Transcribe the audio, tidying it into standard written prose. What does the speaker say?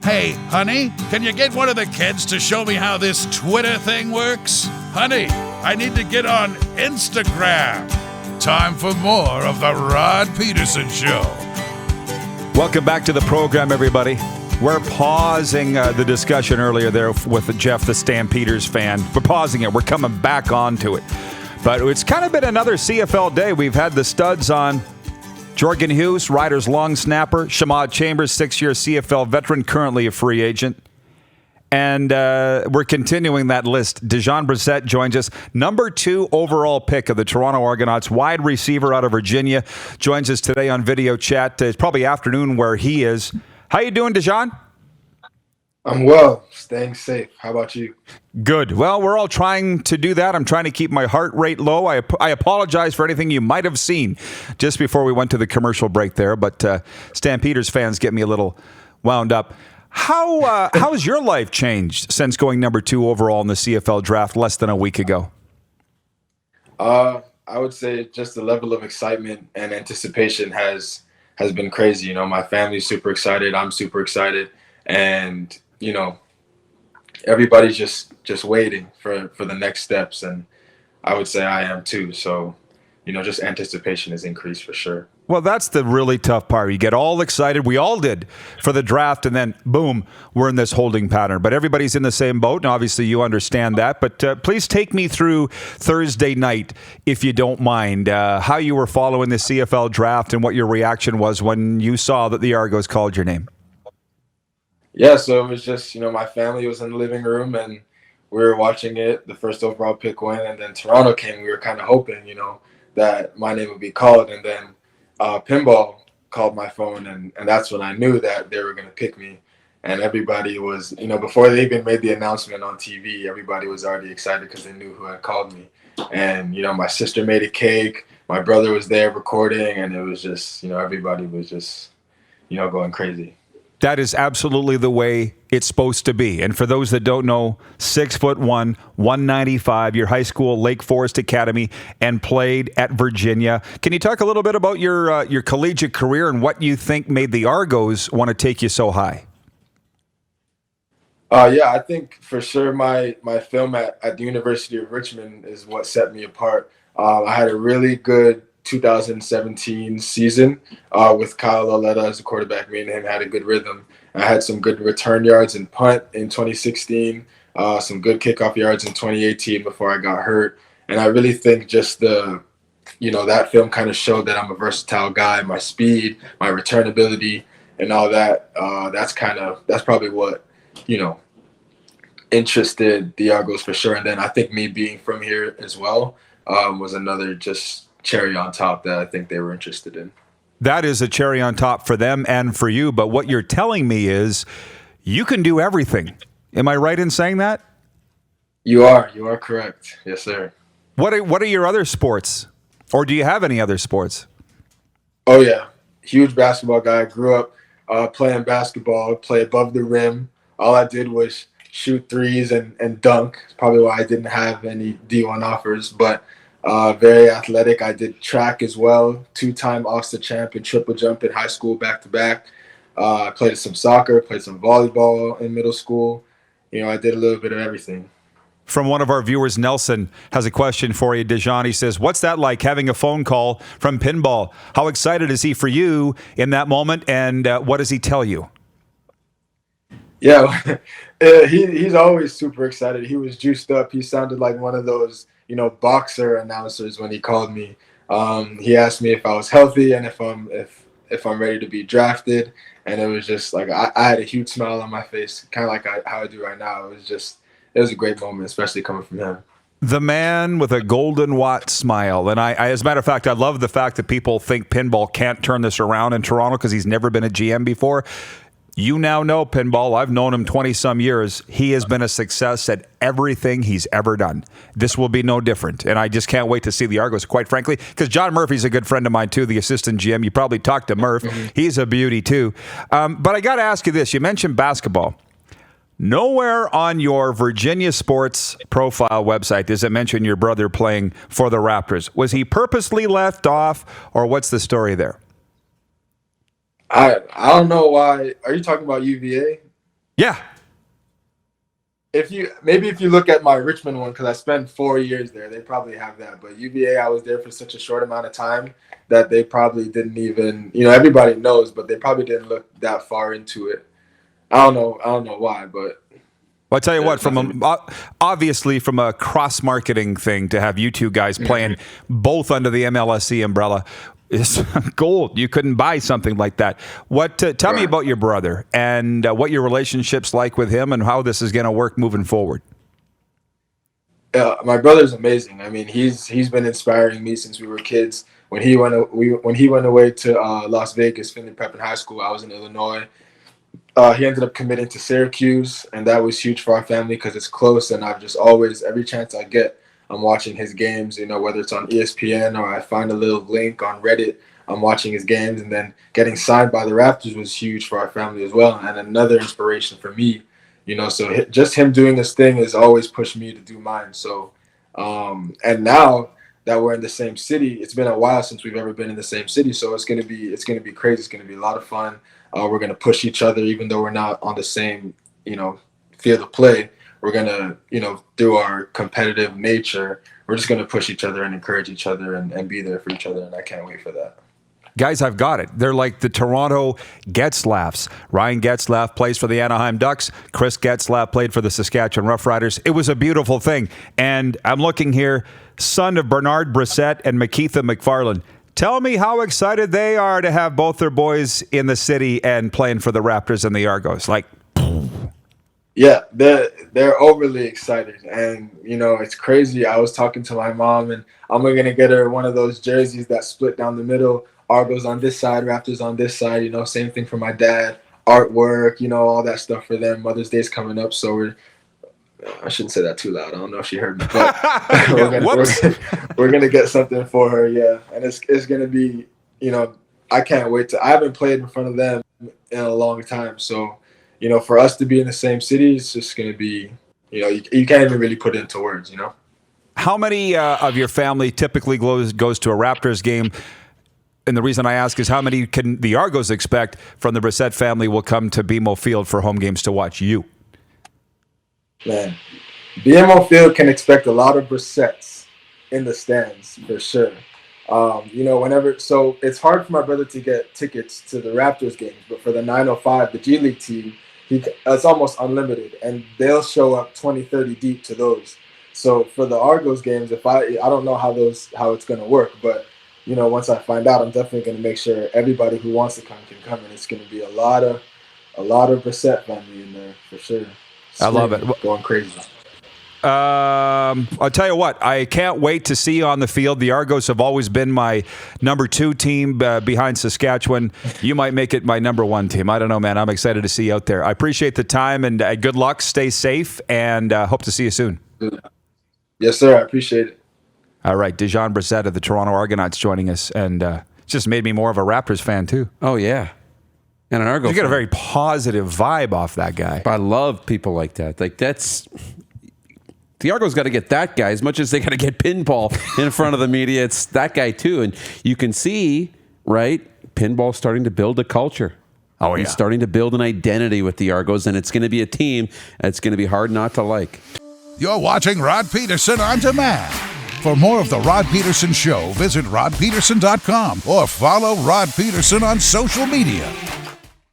Hey, honey, can you get one of the kids to show me how this Twitter thing works? Honey, I need to get on Instagram. Time for more of the Rod Pedersen Show. Welcome back to the program, everybody. We're pausing the discussion earlier there with Jeff, the Stampeders fan. We're pausing it. We're coming back onto it. But it's kind of been another CFL day. We've had the studs on. Jorgen Hughes, Riders long snapper. Shamad Chambers, 6-year CFL veteran, currently a free agent. And we're continuing that list. Dejon Brissett joins us. Number 2 overall pick of the Toronto Argonauts, wide receiver out of Virginia, joins us today on video chat. It's probably afternoon where he is. How you doing, Dejon? I'm well, staying safe. How about you? Good. Well, we're all trying to do that. I'm trying to keep my heart rate low. I apologize for anything you might have seen just before we went to the commercial break there, but Stampeders fans get me a little wound up. How's your life changed since going number 2 overall in the CFL draft less than a week ago? I would say just the level of excitement and anticipation has been crazy. You know, my family's super excited. I'm super excited. And, you know, everybody's just waiting for the next steps. And I would say I am too. So, you know, just anticipation has increased for sure. Well, that's the really tough part. You get all excited. We all did for the draft, and then, boom, we're in this holding pattern. But everybody's in the same boat, and obviously you understand that. But please take me through Thursday night, if you don't mind, how you were following the CFL draft and what your reaction was when you saw that the Argos called your name. Yeah, so it was just, you know, my family was in the living room, and we were watching it. The first overall pick went, and then Toronto came. We were kind of hoping, you know, that my name would be called, and then Pinball called my phone, and that's when I knew that they were going to pick me. And everybody was, you know, before they even made the announcement on TV, everybody was already excited because they knew who had called me. And, you know, my sister made a cake. My brother was there recording, and it was just, you know, everybody was just, you know, going crazy. That is absolutely the way it's supposed to be. And for those that don't know, 6'1", 195, your high school, Lake Forest Academy, and played at Virginia. Can you talk a little bit about your collegiate career and what you think made the Argos want to take you so high? Yeah, I think for sure my film at the University of Richmond is what set me apart. I had a really good 2017 season with Kyle Lauletta as a quarterback. Me and him had a good rhythm. I had some good return yards and punt in 2016, some good kickoff yards in 2018 before I got hurt. And I really think just that film kind of showed that I'm a versatile guy. My speed, my return ability, and all that. That's probably what, you know, interested the Argos for sure. And then I think me being from here as well was another just cherry on top that I think they were interested in. That is a cherry on top for them and for you. But what you're telling me is you can do everything. Am I right in saying that? You are correct. Yes, sir. What are your other sports? Or do you have any other sports? Oh, yeah. Huge basketball guy. Grew up playing basketball, play above the rim. All I did was shoot threes and dunk. It's probably why I didn't have any D1 offers. But very athletic. I did track as well. 2-time Ulster champ in triple jump in high school, back-to-back. I played some soccer, played some volleyball in middle school. You know, I did a little bit of everything. From one of our viewers, Nelson, has a question for you, Dejon. He says, what's that like, having a phone call from Pinball? How excited is he for you in that moment, and what does he tell you? Yeah, he's always super excited. He was juiced up. He sounded like one of those, you know, boxer announcers when he called me. He asked me if I was healthy and if I'm ready to be drafted. And it was just like I had a huge smile on my face, kind of like how I do right now. It was a great moment, especially coming from him. The man with a golden watt smile. And I, as a matter of fact, I love the fact that people think Pinball can't turn this around in Toronto because he's never been a GM before. You now know Pinball. I've known him 20-some years. He has been a success at everything he's ever done. This will be no different. And I just can't wait to see the Argos, quite frankly, because John Murphy's a good friend of mine, too, the assistant GM. You probably talked to Murph. Mm-hmm. He's a beauty, too. But I got to ask you this. You mentioned basketball. Nowhere on your Virginia sports profile website does it mention your brother playing for the Raptors. Was he purposely left off, or what's the story there? I don't know why. Are you talking about UVA? Yeah. If you look at my Richmond one, because I spent 4 years there, they probably have that. But UVA, I was there for such a short amount of time that they probably didn't even, everybody knows, but they probably didn't look that far into it. I don't know why, but. Well, I tell you what, obviously from a cross-marketing thing to have you two guys playing both under the MLSE umbrella is gold. You couldn't buy something like that. Tell me about your brother and what your relationship's like with him and how this is going to work moving forward. My brother's amazing. I mean, he's been inspiring me since we were kids. When he went away to Las Vegas, Finley Prep in high school, I was in Illinois. He ended up committing to Syracuse, and that was huge for our family because it's close. And I've just always, every chance I get, I'm watching his games. Whether it's on ESPN or I find a little link on Reddit, I'm watching his games. And then getting signed by the Raptors was huge for our family as well, and another inspiration for me. So just him doing this thing has always pushed me to do mine. So, and now that we're in the same city, it's been a while since we've ever been in the same city. So it's gonna be crazy. It's gonna be a lot of fun. We're gonna push each other, even though we're not on the same, field of play. We're gonna, through our competitive nature, we're just gonna push each other and encourage each other and be there for each other. And I can't wait for that. Guys, I've got it. They're like the Toronto Getzlaffs. Ryan Getzlaff plays for the Anaheim Ducks. Chris Getzlaff played for the Saskatchewan Roughriders. It was a beautiful thing. And I'm looking here, son of Bernard Brissett and Makitha McFarland. Tell me how excited they are to have both their boys in the city and playing for the Raptors and the Argos. Yeah, they're overly excited. And, it's crazy. I was talking to my mom, and I'm going to get her one of those jerseys that split down the middle. Argos on this side, Raptors on this side, same thing for my dad. Artwork, all that stuff for them. Mother's Day's coming up, so I shouldn't say that too loud. I don't know if she heard me, but we're gonna get something for her, yeah. And it's gonna be, I can't wait I haven't played in front of them in a long time, so for us to be in the same city, it's just gonna be, you can't even really put it into words, How many of your family typically goes to a Raptors game? And the reason I ask is how many can the Argos expect from the Brissett family will come to BMO Field for home games to watch you? Man, BMO Field can expect a lot of Brissetts in the stands for sure. So it's hard for my brother to get tickets to the Raptors games, but for the 905, the G League team, it's almost unlimited, and they'll show up 20, 30 deep to those. So for the Argos games, I don't know how it's going to work, but once I find out, I'm definitely going to make sure everybody who wants to come can come, and it's going to be a lot of Brissett family in there for sure. I love it. Going crazy. I'll tell you what, I can't wait to see you on the field. The Argos have always been my number 2 team behind Saskatchewan. You might make it my number 1 team. I don't know, man. I'm excited to see you out there. I appreciate the time, and good luck. Stay safe, and hope to see you soon. Yes, sir. I appreciate it. All right, Dejon Brissett of the Toronto Argonauts joining us, and just made me more of a Raptors fan, too. Oh, yeah. And an Argo You get a very positive vibe off that guy. I love people like that. The Argos got to get that guy as much as they got to get Pinball in front of the media. It's that guy, too. And you can see, right, Pinball starting to build a culture. Oh, yeah. He's starting to build an identity with the Argos, and it's going to be a team that's going to be hard not to like. You're watching Rod Pedersen On Demand. For more of The Rod Pedersen Show, visit rodpedersen.com or follow Rod Pedersen on social media.